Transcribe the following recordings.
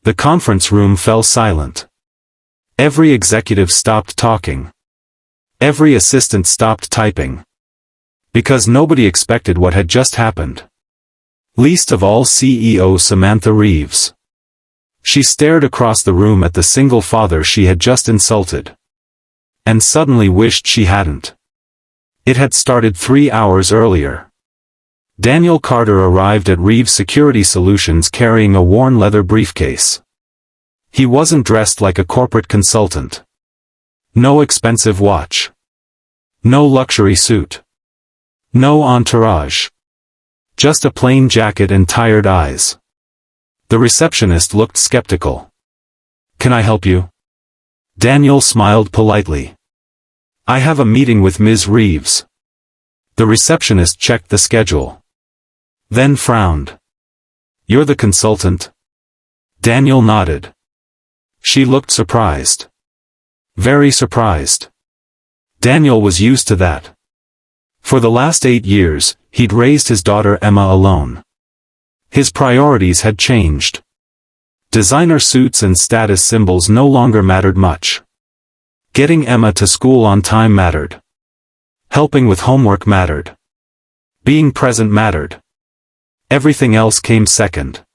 The conference room fell silent. Every executive stopped talking. Every assistant stopped typing. Because nobody expected what had just happened. Least of all CEO Samantha Reeves. She stared across the room at the single father she had just insulted. And suddenly wished she hadn't. It had started 3 hours earlier. Daniel Carter arrived at Reeves Security Solutions carrying a worn leather briefcase. He wasn't dressed like a corporate consultant. No expensive watch. No luxury suit. No entourage. Just a plain jacket and tired eyes. The receptionist looked skeptical. "Can I help you?" Daniel smiled politely. "I have a meeting with Ms. Reeves." The receptionist checked the schedule. Then frowned. "You're the consultant?" Daniel nodded. She looked surprised. Very surprised. Daniel was used to that. For the last 8 years, he'd raised his daughter Emma alone. His priorities had changed. Designer suits and status symbols no longer mattered much. Getting Emma to school on time mattered. Helping with homework mattered. Being present mattered. Everything else came second.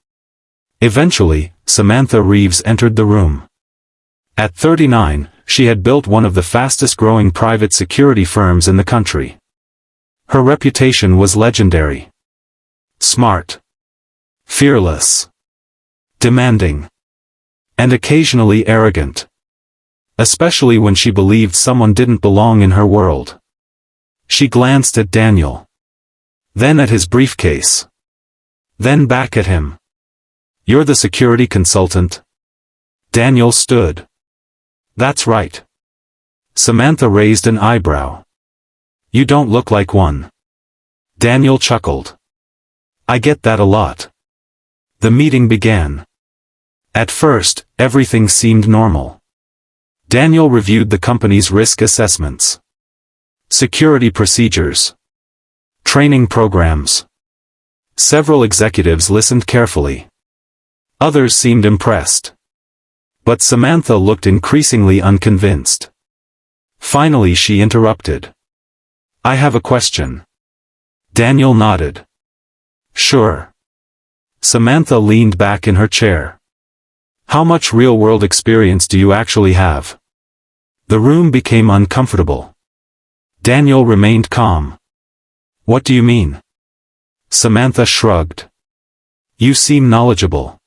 Eventually, Samantha Reeves entered the room. At 39, she had built one of the fastest-growing private security firms in the country. Her reputation was legendary. Smart. Fearless. Demanding. And occasionally arrogant. Especially when she believed someone didn't belong in her world. She glanced at Daniel. Then at his briefcase. Then back at him. "You're the security consultant?" Daniel stood. "That's right." Samantha raised an eyebrow. "You don't look like one." Daniel chuckled. "I get that a lot." The meeting began. At first, everything seemed normal. Daniel reviewed the company's risk assessments. Security procedures. Training programs. Several executives listened carefully. Others seemed impressed. But Samantha looked increasingly unconvinced. Finally she interrupted. "I have a question." Daniel nodded. "Sure." Samantha leaned back in her chair. "How much real-world experience do you actually have?" The room became uncomfortable. Daniel remained calm. "What do you mean?" Samantha shrugged. "You seem knowledgeable."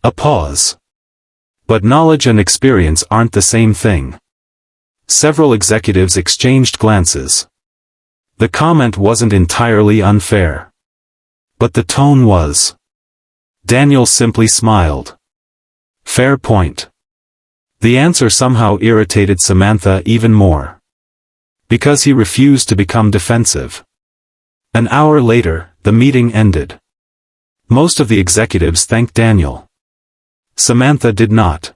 A pause. "But knowledge and experience aren't the same thing." Several executives exchanged glances. The comment wasn't entirely unfair. But the tone was. Daniel simply smiled. Fair point. The answer somehow irritated Samantha even more. Because he refused to become defensive. An hour later, the meeting ended. Most of the executives thanked Daniel. Samantha did not.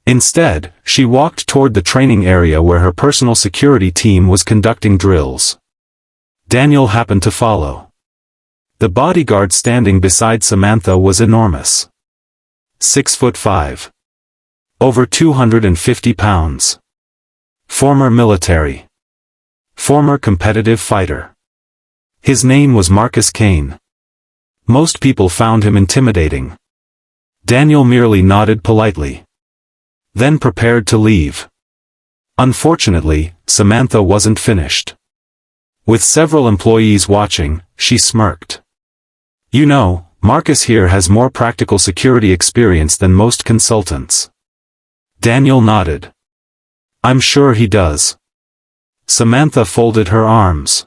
Instead, she walked toward the training area where her personal security team was conducting drills. Daniel happened to follow. The bodyguard standing beside Samantha was enormous. 6'5". Over 250 pounds. Former military. Former competitive fighter. His name was Marcus Kane. Most people found him intimidating. Daniel merely nodded politely. Then prepared to leave. Unfortunately, Samantha wasn't finished. With several employees watching, she smirked. "You know, Marcus here has more practical security experience than most consultants." Daniel nodded. "I'm sure he does." Samantha folded her arms.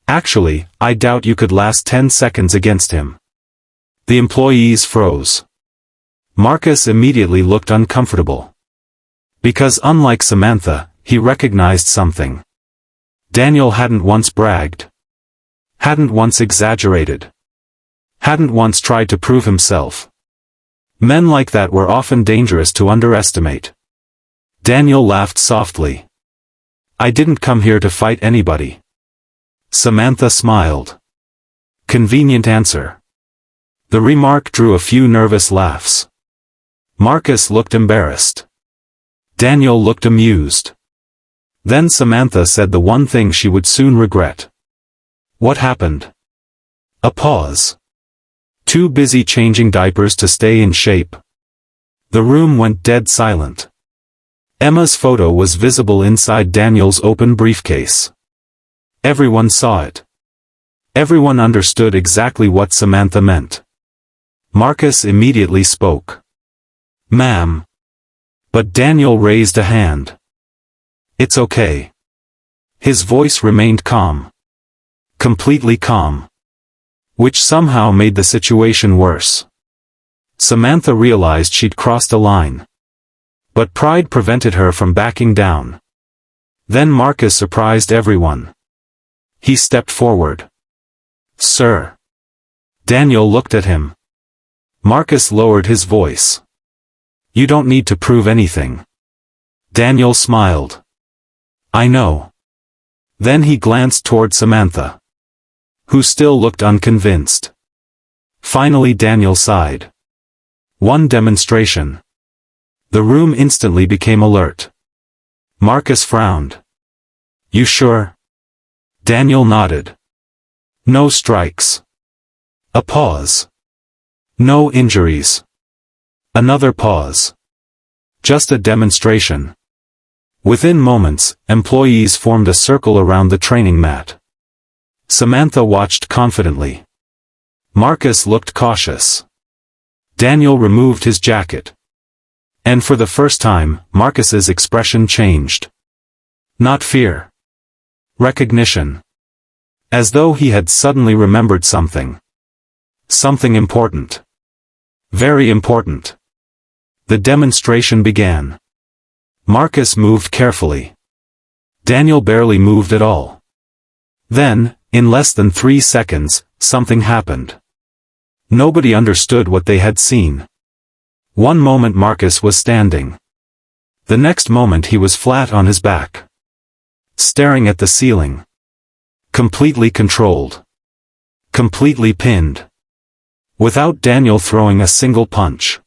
"Actually, I doubt you could last 10 seconds against him." The employees froze. Marcus immediately looked uncomfortable. Because unlike Samantha, he recognized something. Daniel hadn't once bragged. Hadn't once exaggerated. Hadn't once tried to prove himself. Men like that were often dangerous to underestimate. Daniel laughed softly. "I didn't come here to fight anybody." Samantha smiled. Convenient answer. The remark drew a few nervous laughs. Marcus looked embarrassed. Daniel looked amused. Then Samantha said the one thing she would soon regret. What happened? A pause. Too busy changing diapers to stay in shape. The room went dead silent. Emma's photo was visible inside Daniel's open briefcase. Everyone saw it. Everyone understood exactly what Samantha meant. Marcus immediately spoke. "Ma'am." But Daniel raised a hand. "It's okay." His voice remained calm. Completely calm. Which somehow made the situation worse. Samantha realized she'd crossed a line. But pride prevented her from backing down. Then Marcus surprised everyone. He stepped forward. "Sir." Daniel looked at him. Marcus lowered his voice. "You don't need to prove anything." Daniel smiled. "I know." Then he glanced toward Samantha, who still looked unconvinced. Finally Daniel sighed. "One demonstration." The room instantly became alert. Marcus frowned. "You sure?" Daniel nodded. "No strikes." A pause. "No injuries." Another pause. "Just a demonstration." Within moments, employees formed a circle around the training mat. Samantha watched confidently. Marcus looked cautious. Daniel removed his jacket. And for the first time, Marcus's expression changed. Not fear. Recognition. As though he had suddenly remembered something. Something important. Very important. The demonstration began. Marcus moved carefully. Daniel barely moved at all. Then, in less than 3 seconds, something happened. Nobody understood what they had seen. One moment Marcus was standing. The next moment he was flat on his back. Staring at the ceiling. Completely controlled. Completely pinned. Without Daniel throwing a single punch.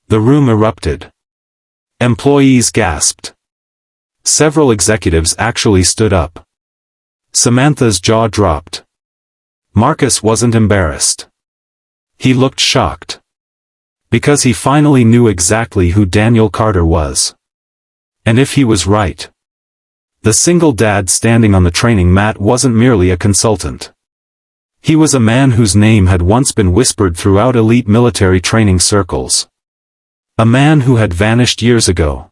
The room erupted. Employees gasped. Several executives actually stood up. Samantha's jaw dropped. Marcus wasn't embarrassed. He looked shocked. Because he finally knew exactly who Daniel Carter was. And if he was right. The single dad standing on the training mat wasn't merely a consultant. He was a man whose name had once been whispered throughout elite military training circles. A man who had vanished years ago.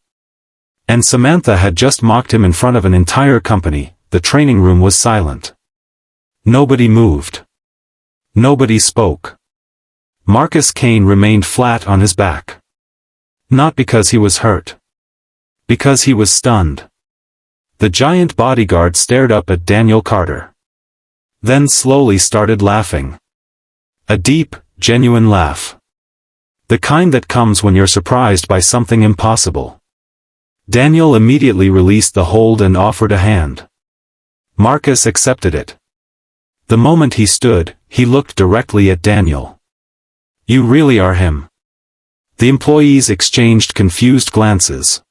And Samantha had just mocked him in front of an entire company. The training room was silent. Nobody moved. Nobody spoke. Marcus Kane remained flat on his back. Not because he was hurt. Because he was stunned. The giant bodyguard stared up at Daniel Carter. Then slowly started laughing. A deep, genuine laugh. The kind that comes when you're surprised by something impossible. Daniel immediately released the hold and offered a hand. Marcus accepted it. The moment he stood, he looked directly at Daniel. "You really are him." The employees exchanged confused glances.